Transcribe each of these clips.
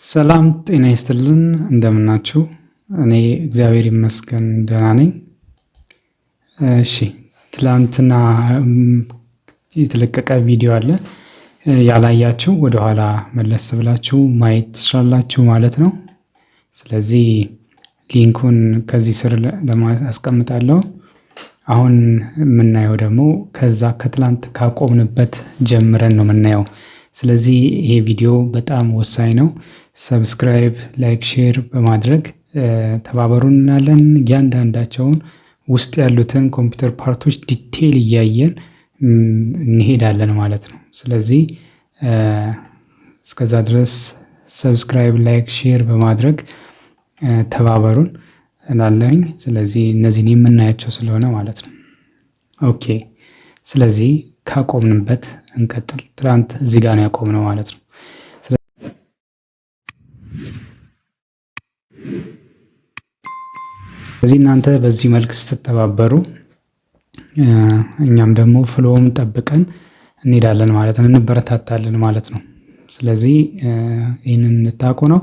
ሰላም ጤና ይስጥልን እንደምናችሁ። እኔ እግዚአብሔር ይመስገን ደህና ነኝ። እሺ ትላንትና የተለቀቀ ቪዲዮ አለ። ያላያችሁ ወደኋላ መለስ ብላችሁ ማየት ትችላላችሁ ማለት ነው። ስለዚህ ሊንኩን ከዚህ ስር አስቀምጣለሁ። አሁን የምናየው ደግሞ ከዛ ከትላንት ካቆምንበት ጀምረን ነው የምናየው። ስለዚህ ይሄ ቪዲዮ በጣም ወሳኝ ነው። ሰብስክራይብ፣ ላይክ፣ ሼር በማድረግ ተባበሩን እንላለን። እያንዳንዳቸውን ውስጥ ያሉትን ኮምፒውተር ፓርቶች ዲቴይል እያየን እንሄዳለን ማለት ነው። ስለዚህ እስከዛ ድረስ ሰብስክራይብ፣ ላይክ፣ ሼር በማድረግ ተባበሩን እላለሁኝ። ስለዚህ እነዚህን የምናያቸው ስለሆነ ማለት ነው። ኦኬ ስለዚህ ካቆምንበት እንቀጥል። ትናንት እዚህ ጋር ነው ያቆምነው ማለት ነው። ስለዚህ እናንተ በዚህ መልክ ስትተባበሩ እኛም ደግሞ ፍሎውም ጠብቀን እንሄዳለን ማለት ነው፣ እንበረታታለን ማለት ነው። ስለዚህ ይህንን እንታውቁ ነው።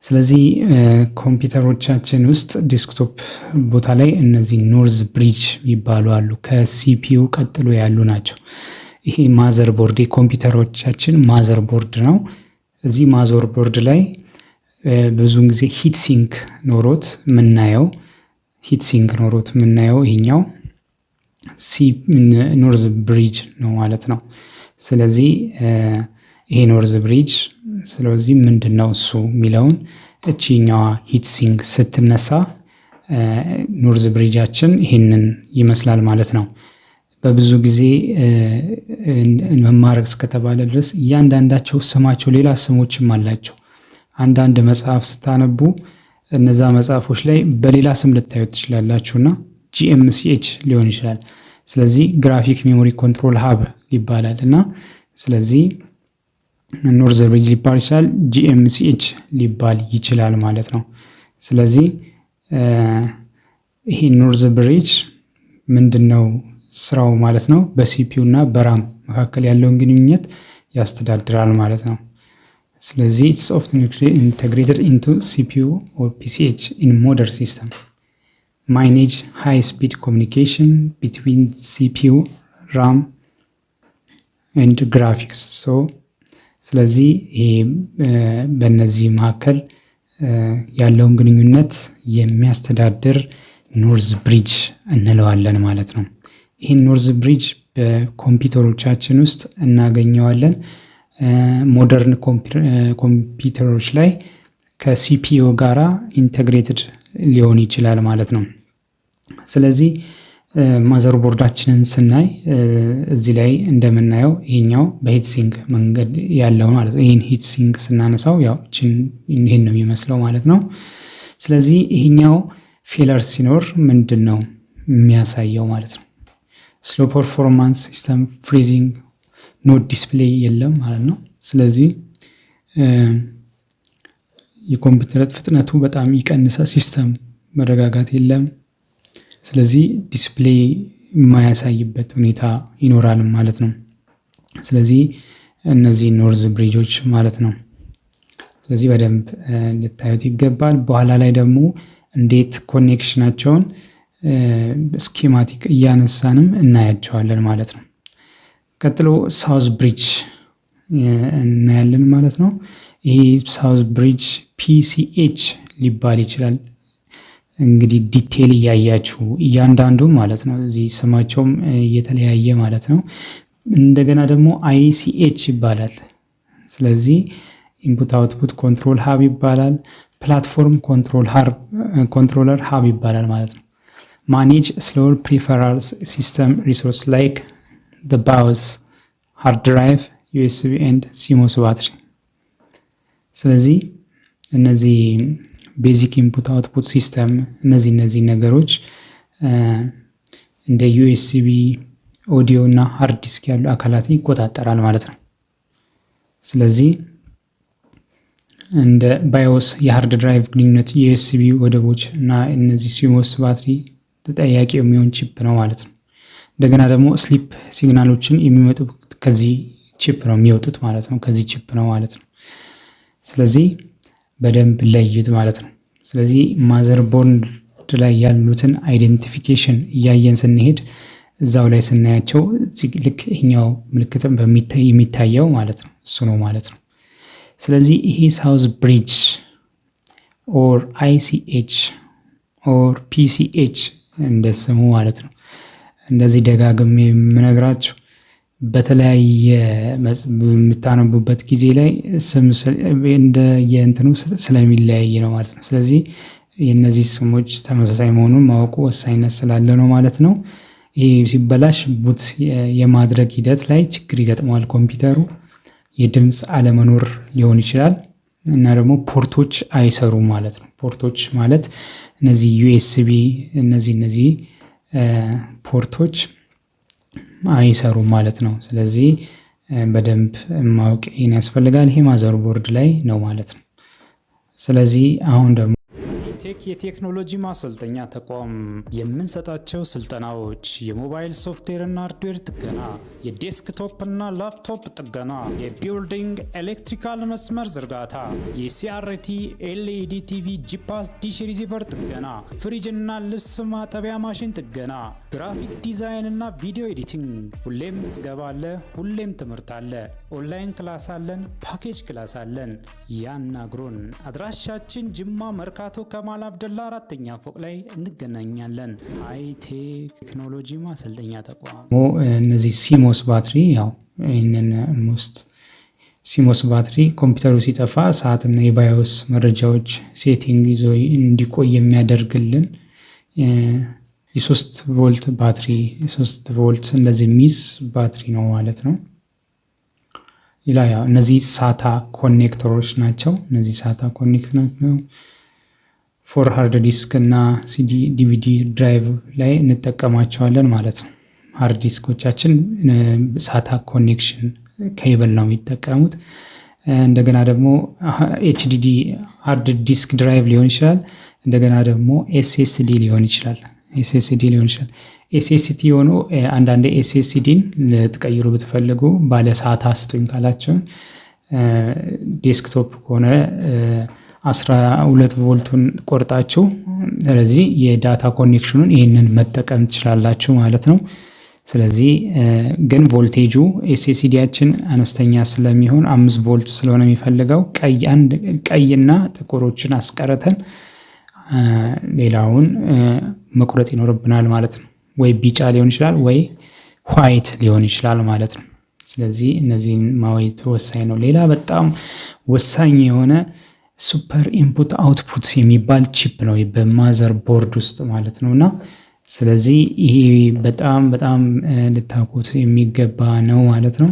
ስለዚህ ኮምፒውተሮቻችን ውስጥ ዴስክቶፕ ቦታ ላይ እነዚህ ኖርዝ ብሪጅ ይባሉ አሉ። ከሲፒዩ ቀጥሎ ያሉ ናቸው። ይሄ ማዘር ቦርድ የኮምፒውተሮቻችን ማዘር ቦርድ ነው። እዚህ ማዘር ቦርድ ላይ ብዙውን ጊዜ ሂት ሲንክ ኖሮት የምናየው ይሄኛው ኖርዝ ብሪጅ ነው ማለት ነው። ስለዚህ ይሄ ኖርዝ ብሪጅ ስለዚህ ምንድን ነው እሱ የሚለውን እቺኛዋ ሂት ሲንክ ስትነሳ ኖርዝ ብሪጃችን ይሄንን ይመስላል ማለት ነው። በብዙ ጊዜ መማር እስከተባለ ድረስ እያንዳንዳቸው ስማቸው ሌላ ስሞችም አላቸው። አንዳንድ መጽሐፍ ስታነቡ እነዛ መጽሐፎች ላይ በሌላ ስም ልታዩት ትችላላችሁና ጂኤምሲኤች ሊሆን ይችላል። ስለዚህ ግራፊክ ሜሞሪ ኮንትሮል ሀብ ይባላል እና ስለዚህ ኖርዝ ብሪጅ ሊባል ይችላል፣ ጂኤምሲኤች ሊባል ይችላል ማለት ነው። ስለዚህ ይሄ ኖርዝ ብሪጅ ምንድነው ስራው ማለት ነው? በሲፒዩ እና በራም መካከል ያለውን ግንኙነት ያስተዳድራል ማለት ነው። ስለዚህ it's often integrated into CPU or PCH in modern system. Manage high speed communication between CPU, RAM and graphics. So ስለዚህ ይሄ በእነዚህ መካከል ያለውን ግንኙነት የሚያስተዳድር ኖርዝ ብሪጅ እንለዋለን ማለት ነው። ይህን ኖርዝ ብሪጅ በኮምፒውተሮቻችን ውስጥ እናገኘዋለን። ሞደርን ኮምፒውተሮች ላይ ከሲፒዩ ጋራ ኢንተግሬትድ ሊሆን ይችላል ማለት ነው። ስለዚህ ማዘር ቦርዳችንን ስናይ እዚህ ላይ እንደምናየው ይሄኛው በሂት ሲንክ መንገድ ያለው ማለት ነው። ይህን ሂት ሲንክ ስናነሳው ያው ይህን ነው የሚመስለው ማለት ነው። ስለዚህ ይሄኛው ፌለር ሲኖር ምንድን ነው የሚያሳየው ማለት ነው? ስሎ ፐርፎርማንስ ሲስተም ፍሪዚንግ ኖ ዲስፕሌይ የለም ማለት ነው። ስለዚህ የኮምፒውተር ፍጥነቱ በጣም ይቀንሳል፣ ሲስተም መረጋጋት የለም። ስለዚህ ዲስፕሌይ የማያሳይበት ሁኔታ ይኖራል ማለት ነው። ስለዚህ እነዚህ ኖርዝ ብሪጆች ማለት ነው። ስለዚህ በደንብ ልታዩት ይገባል። በኋላ ላይ ደግሞ እንዴት ኮኔክሽናቸውን ስኬማቲክ እያነሳንም እናያቸዋለን ማለት ነው። ቀጥሎ ሳውዝ ብሪጅ እናያለን ማለት ነው። ይህ ሳውዝ ብሪጅ ፒሲኤች ሊባል ይችላል። እንግዲህ ዲቴይል እያያችሁ እያንዳንዱ ማለት ነው። እዚህ ስማቸውም እየተለያየ ማለት ነው። እንደገና ደግሞ አይሲኤች ይባላል። ስለዚህ ኢንፑት አውትፑት ኮንትሮል ሀብ ይባላል። ፕላትፎርም ኮንትሮለር ሀብ ይባላል ማለት ነው። ማኔጅ ስሎወር ፕሪፈራል ሲስተም ሪሶርስ ላይክ the BIOS, hard drive, USB and CMOS ባትሪ። ስለዚህ እነዚህ ቤዚክ ኢንፑት አውትፑት ሲስተም እነዚህ ነገሮች እንደ ዩኤስቢ፣ ኦዲዮ እና ሃርድ ዲስክ ያሉ አካላትን ይቆጣጠራል ማለት ነው። ስለዚህ እንደ ባዮስ የሃርድ ድራይቭ ግንኙነት፣ ዩኤስቢ ወደቦች እና እነዚህ ሲሞስ ባትሪ ተጠያቂ የሚሆን ቺፕ ነው ማለት ነው። እንደገና ደግሞ ስሊፕ ሲግናሎችን የሚመጡ ከዚህ ቺፕ ነው የሚወጡት ማለት ነው። ከዚህ ቺፕ ነው ማለት ነው። ስለዚህ በደንብ ለዩት ማለት ነው። ስለዚህ ማዘርቦርድ ላይ ያሉትን አይዴንቲፊኬሽን እያየን ስንሄድ እዛው ላይ ስናያቸው ልክ ይሄኛው ምልክትም የሚታየው ማለት ነው እሱ ነው ማለት ነው። ስለዚህ ይሄ ሳውዝ ብሪጅ ኦር አይሲኤች ኦር ፒሲኤች እንደ ስሙ ማለት ነው። እንደዚህ ደጋግሜ የምነግራችሁ በተለያየ የምታነቡበት ጊዜ ላይ ስም እንደ የእንትኑ ስለሚለያይ ነው ማለት ነው። ስለዚህ የእነዚህ ስሞች ተመሳሳይ መሆኑን ማወቁ ወሳኝነት ስላለ ነው ማለት ነው። ይህ ሲበላሽ ቡት የማድረግ ሂደት ላይ ችግር ይገጥመዋል ኮምፒውተሩ። የድምፅ አለመኖር ሊሆን ይችላል እና ደግሞ ፖርቶች አይሰሩም ማለት ነው። ፖርቶች ማለት እነዚህ ዩኤስቢ እነዚህ ፖርቶች አይሰሩም ማለት ነው። ስለዚህ በደንብ ማወቅ ያስፈልጋል። ይሄ ማዘርቦርድ ላይ ነው ማለት ነው። ስለዚህ አሁን ደግሞ ቴክ የቴክኖሎጂ ማሰልጠኛ ተቋም የምንሰጣቸው ስልጠናዎች የሞባይል ሶፍትዌር እና ሃርድዌር ጥገና፣ የዴስክቶፕ እና ላፕቶፕ ጥገና፣ የቢልዲንግ ኤሌክትሪካል መስመር ዝርጋታ፣ የሲአርቲ ኤልኢዲ ቲቪ ጂፓስ ዲሽ ሪሲቨር ጥገና፣ ፍሪጅ እና ልብስ ማጠቢያ ማሽን ጥገና፣ ግራፊክ ዲዛይን እና ቪዲዮ ኤዲቲንግ። ሁሌም ምዝገባ አለ፣ ሁሌም ትምህርት አለ። ኦንላይን ክላስ አለን፣ ፓኬጅ ክላስ አለን። ያናግሩን። አድራሻችን ጅማ መርካቶ ከማል አብደላ 4ኛ ፎቅ ላይ እንገናኛለን። ሃይቴክ ቴክኖሎጂ ማሰልጠኛ ተቋም። እነዚህ ሲሞስ ባትሪ ያው ይህንን ሞስት ሲሞስ ባትሪ ኮምፒውተሩ ሲጠፋ ሰዓትና የባዮስ መረጃዎች ሴቲንግ ይዞ እንዲቆይ የሚያደርግልን የ3 ቮልት ባትሪ 3 ቮልት እንደዚህ የሚይዝ ባትሪ ነው ማለት ነው። ሌላ ያው እነዚህ ሳታ ኮኔክተሮች ናቸው። እነዚህ ሳታ ኮኔክት ናቸው። ፎር ሃርድ ዲስክ እና ሲዲ ዲቪዲ ድራይቭ ላይ እንጠቀማቸዋለን ማለት ነው። ሃርድ ዲስኮቻችን ሳታ ኮኔክሽን ኬብል ነው የሚጠቀሙት። እንደገና ደግሞ ኤችዲዲ ሃርድ ዲስክ ድራይቭ ሊሆን ይችላል። እንደገና ደግሞ ኤስኤስዲ ሊሆን ይችላል። ኤስኤስዲ ሆኖ አንዳንድ ኤስኤስዲን ልትቀይሩ ብትፈልጉ ባለ ሳታ ስጡኝ ካላችሁ ዴስክቶፕ ከሆነ 12 ቮልቱን ቆርጣችሁ ስለዚህ የዳታ ኮኔክሽኑን ይህንን መጠቀም ትችላላችሁ ማለት ነው። ስለዚህ ግን ቮልቴጁ ኤስኤስዲያችን አነስተኛ ስለሚሆን 5 ቮልት ስለሆነ የሚፈልገው ቀይና ጥቁሮችን አስቀረተን ሌላውን መቁረጥ ይኖርብናል ማለት ነው። ወይ ቢጫ ሊሆን ይችላል ወይ ዋይት ሊሆን ይችላል ማለት ነው። ስለዚህ እነዚህን ማወቅ ወሳኝ ነው። ሌላ በጣም ወሳኝ የሆነ ሱፐር ኢንፑት አውትፑት የሚባል ቺፕ ነው በማዘር ቦርድ ውስጥ ማለት ነው። እና ስለዚህ ይሄ በጣም ልታውቁት የሚገባ ነው ማለት ነው።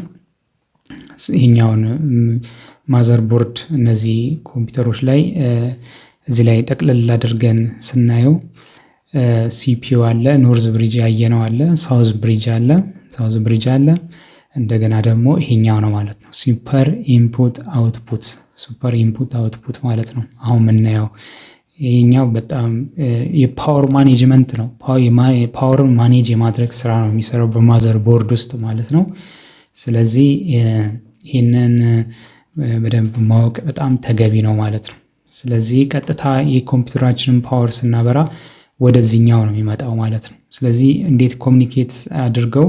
ይሄኛውን ማዘር ቦርድ እነዚህ ኮምፒውተሮች ላይ እዚህ ላይ ጠቅለል አድርገን ስናየው ሲፒዩ አለ፣ ኖርዝ ብሪጅ ያየነው አለ፣ ሳውዝ ብሪጅ አለ። እንደገና ደግሞ ይሄኛው ነው ማለት ነው ሱፐር ኢንፑት አውትፑት ማለት ነው። አሁን የምናየው ይሄኛው በጣም የፓወር ማኔጅመንት ነው። ፓወርን ማኔጅ የማድረግ ስራ ነው የሚሰራው በማዘር ቦርድ ውስጥ ማለት ነው። ስለዚህ ይህንን በደንብ ማወቅ በጣም ተገቢ ነው ማለት ነው። ስለዚህ ቀጥታ የኮምፒውተራችንን ፓወር ስናበራ ወደዚህኛው ነው የሚመጣው ማለት ነው። ስለዚህ እንዴት ኮሚኒኬት አድርገው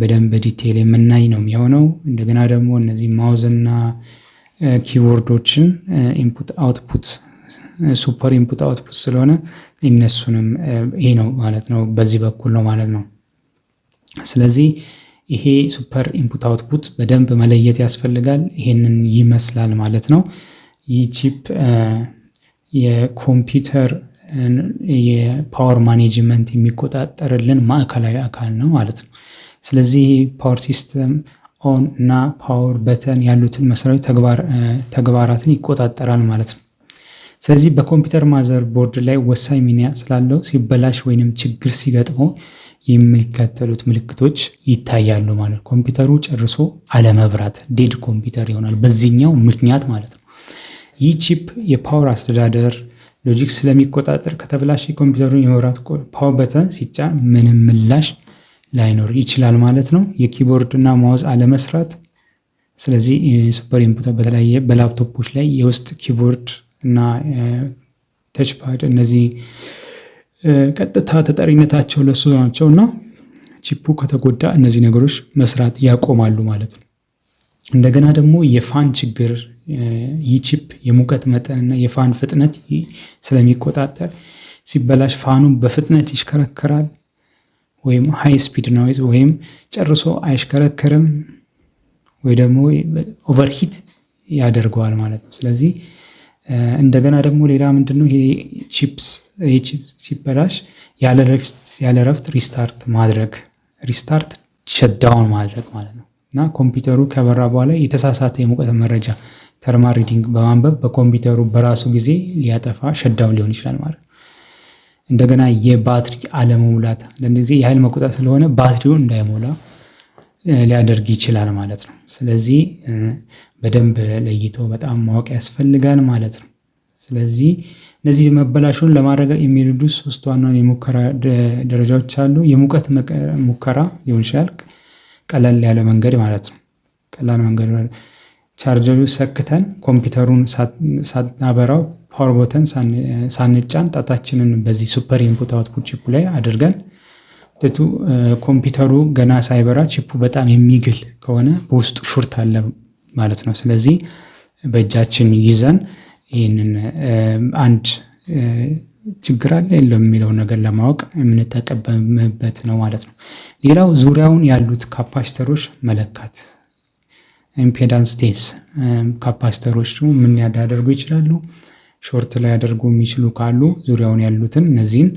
በደንብ ዲቴይል የምናይ ነው የሚሆነው። እንደገና ደግሞ እነዚህ ማውዝ እና ኪቦርዶችን ኢንፑት አውትፑት ሱፐር ኢንፑት አውትፑት ስለሆነ እነሱንም ይሄ ነው ማለት ነው፣ በዚህ በኩል ነው ማለት ነው። ስለዚህ ይሄ ሱፐር ኢንፑት አውትፑት በደንብ መለየት ያስፈልጋል። ይሄንን ይመስላል ማለት ነው። ይህ ቺፕ የኮምፒውተር የፓወር ማኔጅመንት የሚቆጣጠርልን ማዕከላዊ አካል ነው ማለት ነው። ስለዚህ ፓወር ሲስተም ኦን እና ፓወር በተን ያሉትን መሰረታዊ ተግባራትን ይቆጣጠራል ማለት ነው። ስለዚህ በኮምፒውተር ማዘር ቦርድ ላይ ወሳኝ ሚና ስላለው ሲበላሽ ወይንም ችግር ሲገጥመው የሚከተሉት ምልክቶች ይታያሉ ማለት ነው። ኮምፒውተሩ ጨርሶ አለመብራት ዴድ ኮምፒውተር ይሆናል በዚህኛው ምክንያት ማለት ነው። ይህ ቺፕ የፓወር አስተዳደር ሎጂክ ስለሚቆጣጠር ከተበላሽ ኮምፒውተሩን የመብራት ፓወር በተን ሲጫን ምንም ምላሽ ላይኖር ይችላል ማለት ነው። የኪቦርድ እና ማውዝ አለመስራት። ስለዚህ ሱፐር ኢንፑት በተለያየ በላፕቶፖች ላይ የውስጥ ኪቦርድ እና ተችፓድ እነዚህ ቀጥታ ተጠሪነታቸው ለሱ ናቸው እና ቺፑ ከተጎዳ እነዚህ ነገሮች መስራት ያቆማሉ ማለት ነው። እንደገና ደግሞ የፋን ችግር ይህ ቺፕ የሙቀት መጠንና የፋን ፍጥነት ስለሚቆጣጠር ሲበላሽ ፋኑ በፍጥነት ይሽከረከራል ወይም ሃይ ስፒድ ኖይዝ ወይም ጨርሶ አይሽከረከርም ወይ ደግሞ ኦቨርሂት ያደርገዋል ማለት ነው። ስለዚህ እንደገና ደግሞ ሌላ ምንድነው ይሄ ቺፕስ ሲበላሽ ያለ ረፍት ሪስታርት ሸትዳውን ማድረግ ማለት ነው እና ኮምፒውተሩ ከበራ በኋላ የተሳሳተ የሙቀት መረጃ ተርማል ሪዲንግ በማንበብ በኮምፒውተሩ በራሱ ጊዜ ሊያጠፋ ሸትዳውን ሊሆን ይችላል ማለት ነው። እንደገና የባትሪ አለመሙላት ለዚህ የኃይል መቆጣት ስለሆነ ባትሪውን እንዳይሞላ ሊያደርግ ይችላል ማለት ነው። ስለዚህ በደንብ ለይቶ በጣም ማወቅ ያስፈልጋል ማለት ነው። ስለዚህ እነዚህ መበላሹን ለማድረግ የሚረዱ 3 ዋና የሙከራ ደረጃዎች አሉ። የሙቀት ሙከራ ሊሆን ይችላል ቀለል ያለ መንገድ ማለት ነው። ቀላል መንገድ ቻርጀሩ ሰክተን ኮምፒውተሩን ሳናበራው ፓወር ቦተን ሳንጫን ጣታችንን በዚህ ሱፐር ኢንፑት አውትፑት ቺፑ ላይ አድርገን ኮምፒውተሩ ገና ሳይበራ ቺፑ በጣም የሚግል ከሆነ በውስጡ ሾርት አለ ማለት ነው። ስለዚህ በእጃችን ይዘን ይህንን አንድ ችግር አለ የለም የሚለውን ነገር ለማወቅ የምንጠቀምበት ነው ማለት ነው። ሌላው ዙሪያውን ያሉት ካፓሲተሮች መለካት ኢምፔዳንስ ቴስት ካፓሲተሮቹ ምን ያደርጉ ይችላሉ? ሾርት ላይ ያደርጉ የሚችሉ ካሉ ዙሪያውን ያሉትን እነዚህን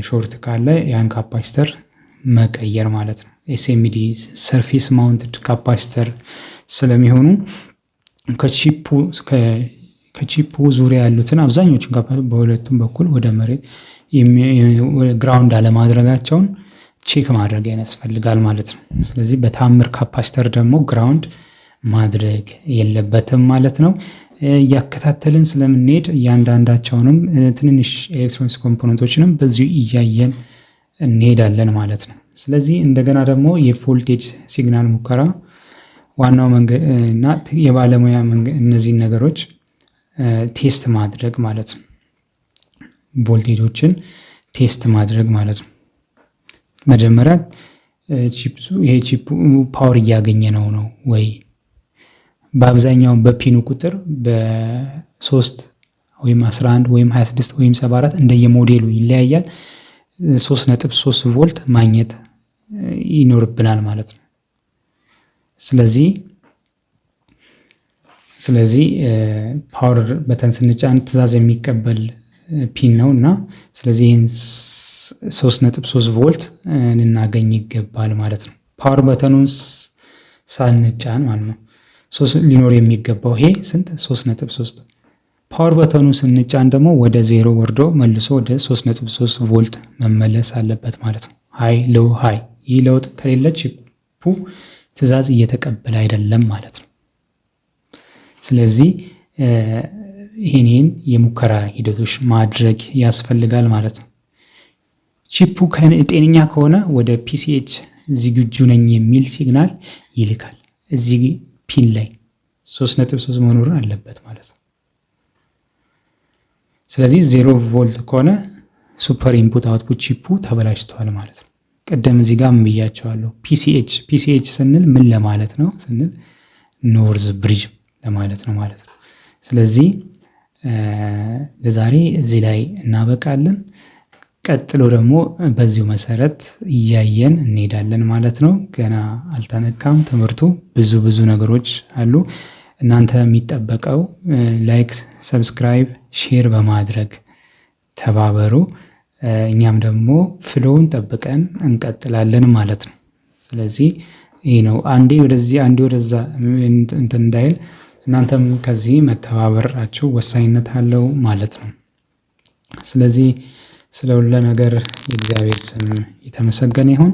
ሾርት ካለ ያን ካፓሲተር መቀየር ማለት ነው። ኤስኤምዲ ሰርፌስ ማውንትድ ካፓሲተር ስለሚሆኑ ከቺፑ ዙሪያ ያሉትን አብዛኞቹን በሁለቱም በኩል ወደ መሬት ግራውንድ አለማድረጋቸውን ቼክ ማድረግ ያስፈልጋል ማለት ነው። ስለዚህ በታምር ካፓሲተር ደግሞ ግራውንድ ማድረግ የለበትም ማለት ነው። እያከታተልን ስለምንሄድ እያንዳንዳቸውንም ትንንሽ ኤሌክትሮኒክስ ኮምፖነንቶችንም በዚሁ እያየን እንሄዳለን ማለት ነው። ስለዚህ እንደገና ደግሞ የቮልቴጅ ሲግናል ሙከራ ዋናው መንገድ እና የባለሙያ መንገድ እነዚህን ነገሮች ቴስት ማድረግ ማለት ነው። ቮልቴጆችን ቴስት ማድረግ ማለት ነው። መጀመሪያ ይሄ ቺፑ ፓወር እያገኘ ነው ወይ? በአብዛኛው በፒኑ ቁጥር በ3 ወይም 11 ወይም 26 ወይም 74 እንደየሞዴሉ ይለያያል። 3.3 ቮልት ማግኘት ይኖርብናል ማለት ነው። ስለዚህ ፓወር በተን ስንጫን ትዕዛዝ የሚቀበል ፒን ነው እና ስለዚህ 3.3 ቮልት ልናገኝ ይገባል ማለት ነው። ፓወር በተኑን ሳንጫን ማለት ነው። ሊኖር የሚገባው ይሄ ስንት 3.3 ፓወር በተኑ ስንጫን ደግሞ ወደ 0 ወርዶ መልሶ ወደ 3.3 ቮልት መመለስ አለበት ማለት ነው። ሃይ ሎው ሃይ። ይህ ለውጥ ከሌለ ቺፑ ትዕዛዝ እየተቀበለ አይደለም ማለት ነው። ስለዚህ ይህንን የሙከራ ሂደቶች ማድረግ ያስፈልጋል ማለት ነው። ቺፑ ጤነኛ ከሆነ ወደ ፒሲኤች ዝግጁ ነኝ የሚል ሲግናል ይልካል። እዚህ ፒን ላይ 3.3 መኖር አለበት ማለት ነው። ስለዚህ 0 ቮልት ከሆነ ሱፐር ኢንፑት አውትፑት ቺፑ ተበላሽቷል ማለት ነው። ቀደም እዚህ ጋር ምን ብያቸዋለሁ? ፒሲኤች ስንል ምን ለማለት ነው ስንል ኖርዝ ብሪጅ ለማለት ነው ማለት ነው። ስለዚህ ለዛሬ እዚህ ላይ እናበቃለን። ቀጥሎ ደግሞ በዚሁ መሰረት እያየን እንሄዳለን ማለት ነው። ገና አልተነካም ትምህርቱ፣ ብዙ ነገሮች አሉ። እናንተ የሚጠበቀው ላይክ፣ ሰብስክራይብ፣ ሼር በማድረግ ተባበሩ። እኛም ደግሞ ፍሎውን ጠብቀን እንቀጥላለን ማለት ነው። ስለዚህ ይህ ነው አንዴ ወደዚህ አንዴ ወደዛ እንትን እንዳይል እናንተም ከዚህ መተባበራችሁ ወሳኝነት አለው ማለት ነው። ስለዚህ ስለ ሁሉ ነገር የእግዚአብሔር ስም የተመሰገነ ይሁን።